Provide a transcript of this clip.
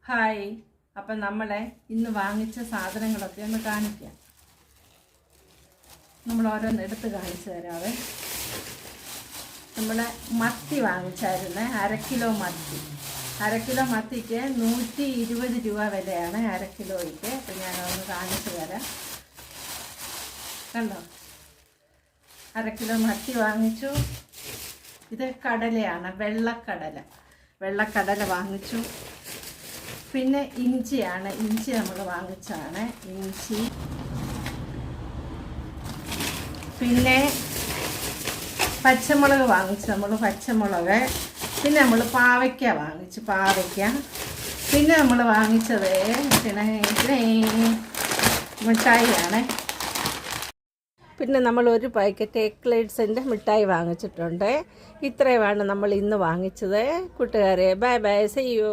Hi. അപ്പം നമ്മളെ ഇന്ന് വാങ്ങിച്ച സാധനങ്ങളൊക്കെ ഒന്ന് കാണിക്കാം. നമ്മൾ ഓരോന്ന് എടുത്ത് കാണിച്ചു തരാവേ. നമ്മൾ മത്തി വാങ്ങിച്ചായിരുന്നേ, 1/2 കിലോ മത്തി. 1/2 കിലോ മത്തിക്ക് 120 രൂപ വിലയാണ് 1/2 കിലോയ്ക്ക്. അപ്പം ഞാനൊന്ന് കാണിച്ചു തരാം. കണ്ടോ, 1/2 കിലോ മത്തി വാങ്ങിച്ചു. ഇത് കടലയാണ്, വെള്ളക്കടല വാങ്ങിച്ചു. പിന്നെ ഇഞ്ചിയാണ്, ഇഞ്ചി നമ്മൾ വാങ്ങിച്ചാണ്, ഇഞ്ചി. പിന്നെ പച്ചമുളക് വാങ്ങിച്ചു നമ്മൾ, പച്ചമുളക്. പിന്നെ നമ്മൾ പാവയ്ക്ക വാങ്ങിച്ചു, പാവയ്ക്ക. പിന്നെ നമ്മൾ വാങ്ങിച്ചത് മിഠായിയാണ്. പിന്നെ നമ്മൾ ഒരു പാക്കറ്റ് എക്ലേറ്റ്സിൻ്റെ മിഠായി വാങ്ങിച്ചിട്ടുണ്ട്. ഇത്രയുമാണ് നമ്മൾ ഇന്ന് വാങ്ങിച്ചത്. കൂട്ടുകാരെ, ബൈ ബൈ, സീ യു.